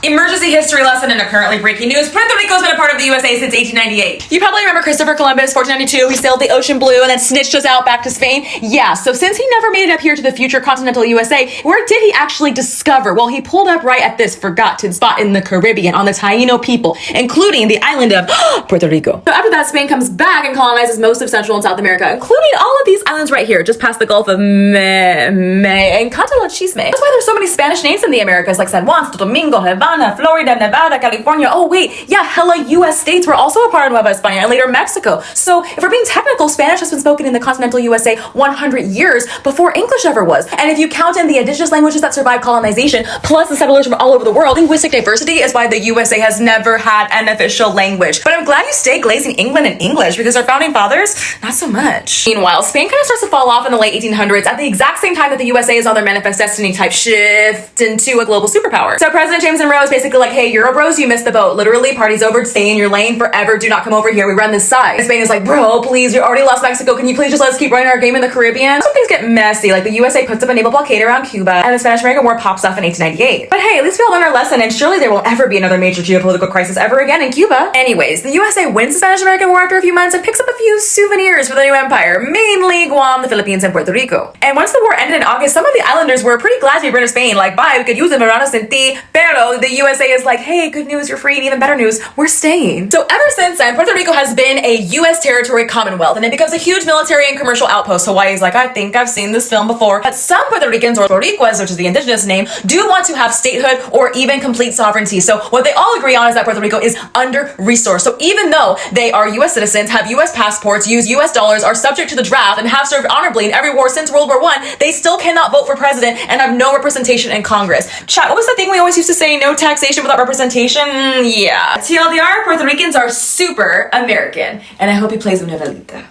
Emergency history lesson and a currently breaking news. Puerto Rico has been a part of the USA since 1898. You probably remember Christopher Columbus, 1492. He sailed the ocean blue and then snitched us out back to Spain. Yeah, so since he never made it up here to the future continental USA, where did he actually discover? Well, he pulled up right at this forgotten spot in the Caribbean on the Taino people, including the island of Puerto Rico. So after that, Spain comes back and colonizes most of Central and South America, including all of these islands right here, just past the Gulf of May and Cantalo Chisme. That's why there's so many Spanish names in the Americas, like San Juan, Santo Domingo, Havana, Florida, Nevada, California. Oh wait, yeah, hella US states were also a part of Nueva España and later Mexico. So if we're being technical, Spanish has been spoken in the continental USA 100 years before English ever was. And if you count in the indigenous languages that survived colonization, plus the settlers from all over the world, linguistic diversity is why the USA has never had an official language. But I'm glad you stay glazing England in English, because our founding fathers, not so much. Meanwhile, Spain kind of starts to fall off in the late 1800s at the exact same time that the USA is on their manifest destiny type shift into a global superpower. So President James Monroe is basically like, hey, Euro bros, you missed the boat. Literally, party's over, stay in your lane forever, do not come over here, we run this side. And Spain is like, bro, please, you already lost Mexico, can you please just let us keep running our game in the Caribbean? Some things get messy, like the USA puts up a naval blockade around Cuba, and the Spanish-American War pops off in 1898. But hey, at least we all learned our lesson, and surely there won't ever be another major geopolitical crisis ever again in Cuba. Anyways, the USA wins the Spanish-American War after a few months and picks up a few souvenirs for the new empire, mainly Guam, the Philippines, and Puerto Rico. And once the war ended in August, some of the islanders were pretty glad to be rid of Spain, like, bye, we could use them around us in ti, pero the USA is like, hey, good news, you're free, and even better news, we're staying. So ever since then, Puerto Rico has been a US territory commonwealth, and it becomes a huge military and commercial outpost. Hawaii's like, I think I've seen this film before. But some Puerto Ricans, or Boricuas, which is the indigenous name, do want to have statehood or even complete sovereignty. So what they all agree on is that Puerto Rico is under-resourced. So even though they are US citizens, have US passports, use US dollars, are subject to the draft, and have served honorably in every war since World War I, they still cannot vote for president and have no representation in Congress. Chat, what was the thing we always used to say? No taxation without representation? Yeah. TLDR, Puerto Ricans are super American. And I hope he plays una velita.